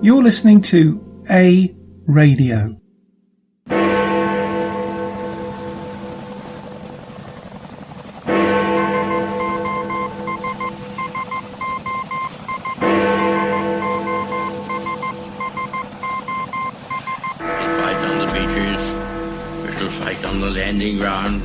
You're listening to A Radio. Landing ground.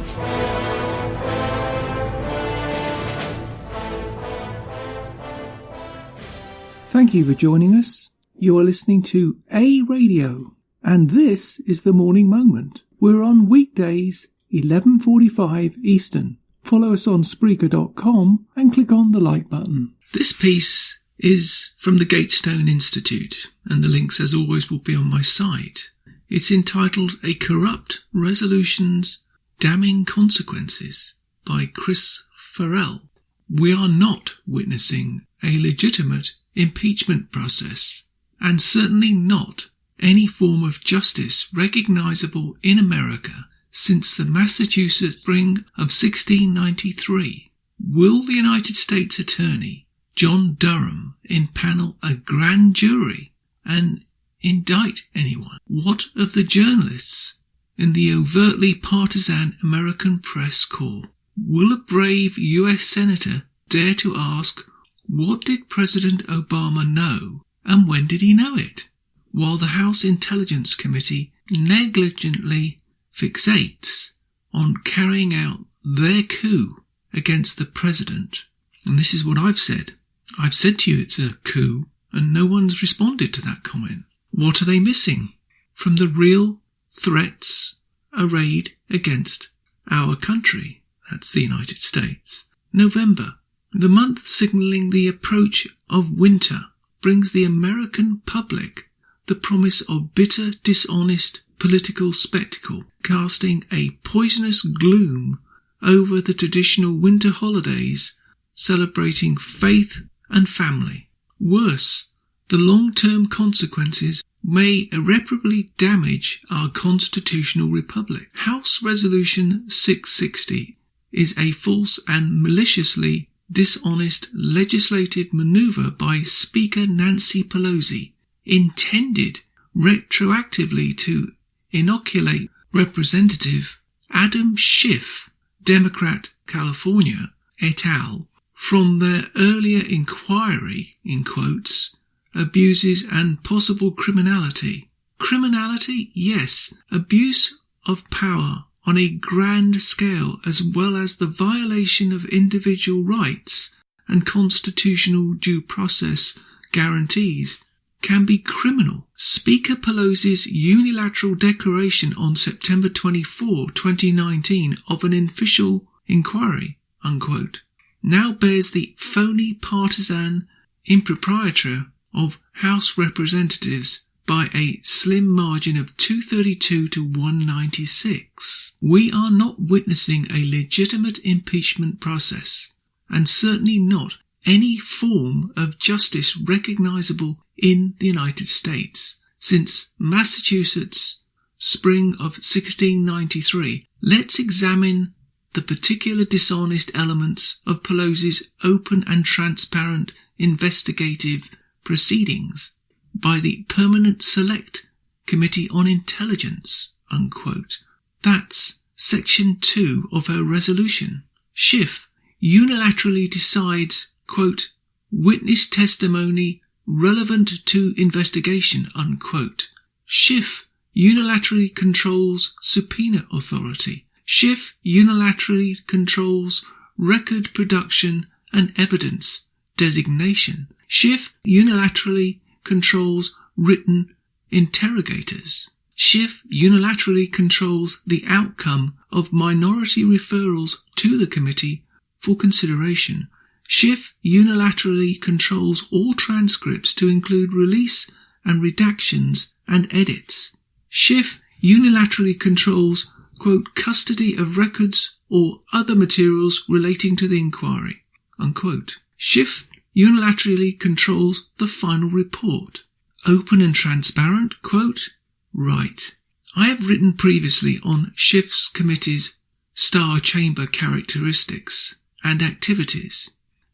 Thank you for joining us. You are listening to A Radio, and this is the Morning Moment. We're on weekdays, 11:45 Eastern. Follow us on Spreaker.com and click on the like button. This piece is from the Gatestone Institute, and the links, as always, will be on my site. It's entitled A Corrupt Resolution's Damning Consequences by Chris Farrell. We are not witnessing a legitimate impeachment process, and certainly not any form of justice recognisable in America since the Massachusetts spring of 1693. Will the United States Attorney, John Durham, impanel a grand jury and indict anyone? What of the journalists in the overtly partisan American press corps? Will a brave US Senator dare to ask, what did President Obama know and when did he know it? While the House Intelligence Committee negligently fixates on carrying out their coup against the president. And this is what I've said. I've said to you it's a coup, and no one's responded to that comment. What are they missing from the real threats arrayed against our country? That's the United States. November, the month signalling the approach of winter, brings the American public the promise of bitter, dishonest political spectacle, casting a poisonous gloom over the traditional winter holidays celebrating faith and family. Worse, the long-term consequences may irreparably damage our constitutional republic. House Resolution 660 is a false and maliciously dishonest legislative maneuver by Speaker Nancy Pelosi, intended retroactively to inoculate Representative Adam Schiff, Democrat, California, et al., from their earlier inquiry, in quotes, abuses and possible criminality. Criminality, yes. Abuse of power on a grand scale, as well as the violation of individual rights and constitutional due process guarantees, can be criminal. Speaker Pelosi's unilateral declaration on September 24, 2019 of an official inquiry, unquote, now bears the phony partisan imprimatur of House Representatives by a slim margin of 232 to 196. We are not witnessing a legitimate impeachment process, and certainly not any form of justice recognisable in the United States since Massachusetts spring of 1693. Let's examine the particular dishonest elements of Pelosi's open and transparent investigative proceedings by the Permanent Select Committee on Intelligence, unquote. That's Section 2 of her resolution. Schiff unilaterally decides, quote, witness testimony relevant to investigation, unquote. Schiff unilaterally controls subpoena authority. Schiff unilaterally controls record production and evidence designation. Schiff unilaterally controls written interrogators. Schiff unilaterally controls the outcome of minority referrals to the committee for consideration. Schiff unilaterally controls all transcripts to include release and redactions and edits. Schiff unilaterally controls, quote, custody of records or other materials relating to the inquiry, unquote. Schiff unilaterally controls the final report. Open and transparent, quote, right. I have written previously on Schiff's committee's star chamber characteristics and activities.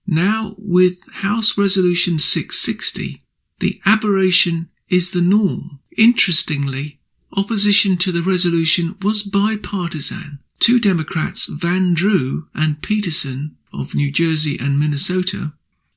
Now, with House Resolution 660, the aberration is the norm. Interestingly, opposition to the resolution was bipartisan. 2 Democrats, Van Drew and Peterson of New Jersey and Minnesota,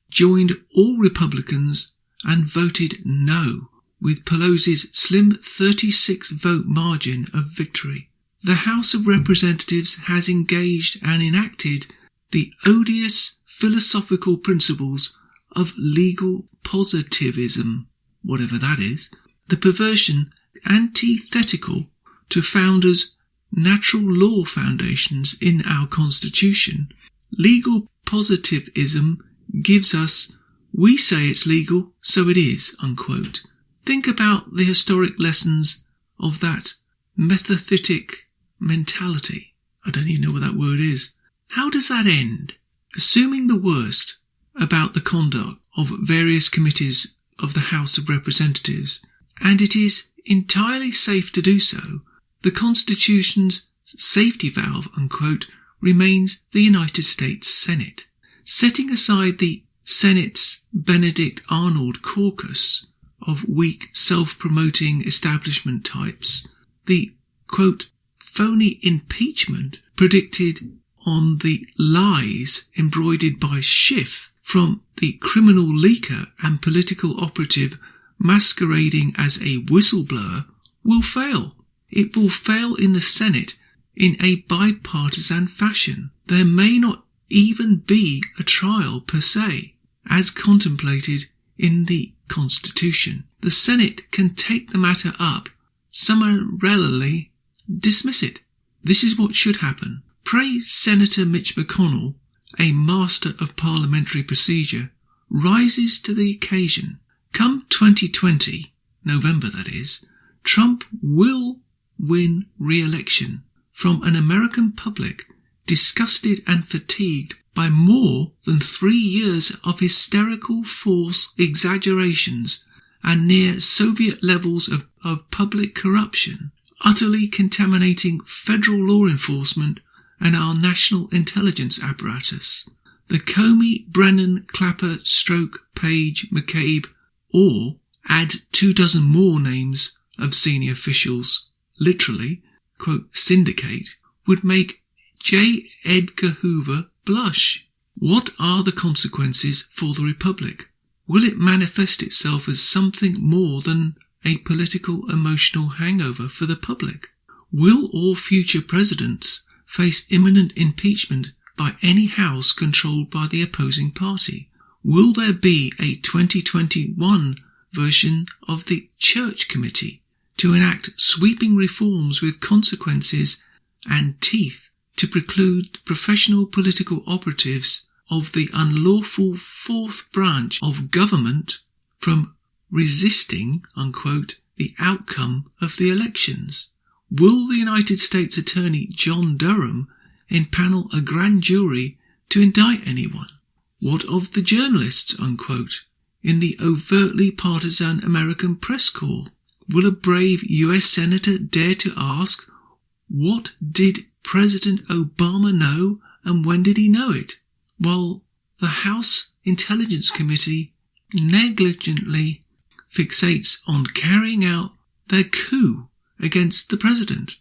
joined all Republicans and voted no, with Pelosi's slim 36-vote margin of victory. The House of Representatives has engaged and enacted the odious philosophical principles of legal positivism, whatever that is, the perversion antithetical to founders' natural law foundations in our Constitution. Legal positivism gives us, we say it's legal, so it is, unquote. Think about the historic lessons of that metathetic mentality. I don't even know what that word is. How does that end? Assuming the worst about the conduct of various committees of the House of Representatives, and it is entirely safe to do so, the Constitution's safety valve, unquote, remains the United States Senate. Setting aside the Senate's Benedict Arnold caucus of weak, self-promoting establishment types, the, quote, phony impeachment predicted on the lies embroidered by Schiff from the criminal leaker and political operative masquerading as a whistleblower will fail. It will fail in the Senate in a bipartisan fashion. There may not even be a trial per se, as contemplated in the Constitution. The Senate can take the matter up, summarily dismiss it. This is what should happen. Pray Senator Mitch McConnell, a master of parliamentary procedure, rises to the occasion. Come 2020, November that is, Trump will win re-election from an American public disgusted and fatigued by more than 3 years of hysterical false exaggerations and near Soviet levels of public corruption, utterly contaminating federal law enforcement and our national intelligence apparatus. The Comey, Brennan, Clapper, Stroke, Page, McCabe, or add 24 more names of senior officials, literally, quote, syndicate, would make J. Edgar Hoover blush. What are the consequences for the Republic? Will it manifest itself as something more than a political emotional hangover for the public? Will all future presidents face imminent impeachment by any house controlled by the opposing party? Will there be a 2021 version of the Church Committee to enact sweeping reforms with consequences and teeth to preclude professional political operatives of the unlawful fourth branch of government from resisting, unquote, the outcome of the elections? Will the United States Attorney John Durham impanel a grand jury to indict anyone? What of the journalists, unquote, in the overtly partisan American press corps? Will a brave US Senator dare to ask, what did President Obama know and when did he know it? While the House Intelligence Committee negligently fixates on carrying out their coup against the president.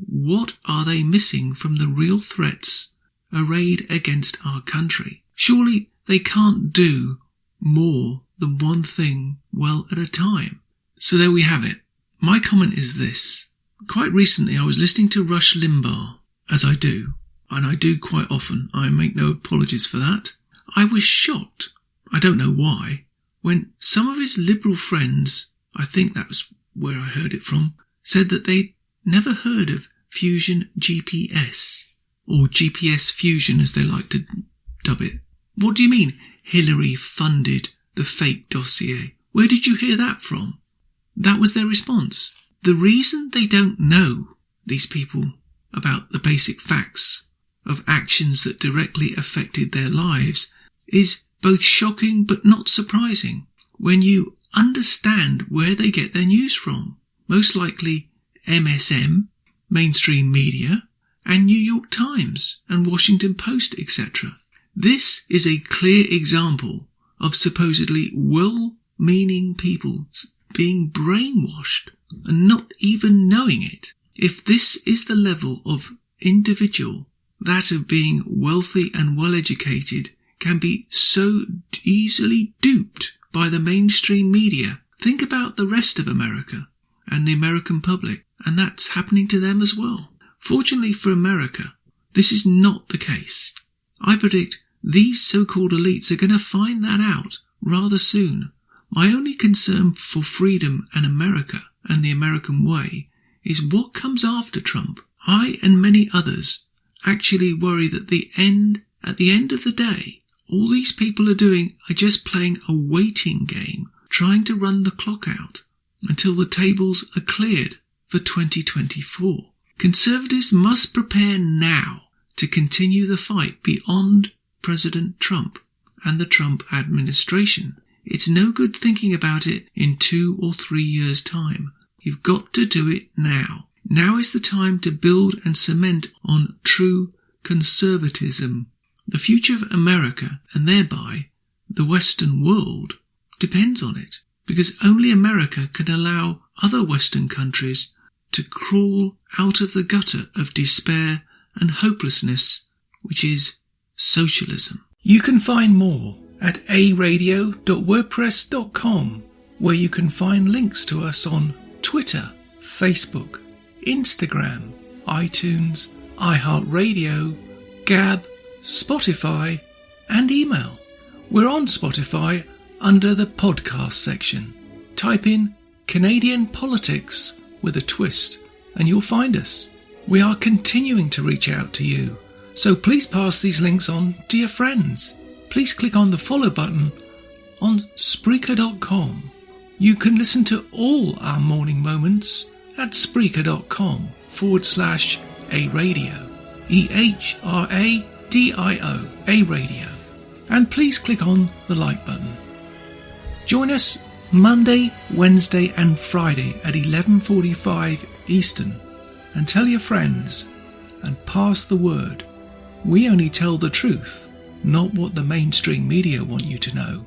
What are they missing from the real threats arrayed against our country? Surely they can't do more than one thing well at a time. So there we have it. My comment is this. Quite recently I was listening to Rush Limbaugh, as I do, and I do quite often. I make no apologies for that. I was shocked, I don't know why, when some of his liberal friends, I think that was where I heard it from, said that they'd never heard of Fusion GPS, or GPS Fusion as they like to dub it. What do you mean Hillary funded the fake dossier? Where did you hear that from? That was their response. The reason they don't know, these people, about the basic facts of actions that directly affected their lives is both shocking but not surprising when you understand where they get their news from. Most likely MSM, mainstream media, and New York Times and Washington Post, etc. This is a clear example of supposedly well-meaning people, being brainwashed and not even knowing it. If this is the level of individual, that of being wealthy and well-educated, can be so easily duped by the mainstream media, think about the rest of America and the American public, and that's happening to them as well. Fortunately for America, this is not the case. I predict these so-called elites are going to find that out rather soon. My only concern for freedom and America and the American way is what comes after Trump. I and many others actually worry that at the end of the day, all these people are doing are just playing a waiting game, trying to run the clock out until the tables are cleared for 2024. Conservatives must prepare now to continue the fight beyond President Trump and the Trump administration. It's no good thinking about it in 2 or 3 years' time. You've got to do it now. Now is the time to build and cement on true conservatism. The future of America, and thereby the Western world, depends on it, because only America can allow other Western countries to crawl out of the gutter of despair and hopelessness, which is socialism. You can find more at aradio.wordpress.com, where you can find links to us on Twitter, Facebook, Instagram, iTunes, iHeartRadio, Gab, Spotify, and email. We're on Spotify under the podcast section. Type in Canadian Politics with a twist and you'll find us. We are continuing to reach out to you, so please pass these links on to your friends. Please click on the follow button on Spreaker.com. You can listen to all our morning moments at Spreaker.com/A-Radio. EHRADIO, A-Radio. And please click on the like button. Join us Monday, Wednesday and Friday at 11:45 Eastern, and tell your friends and pass the word. We only tell the truth, not what the mainstream media want you to know.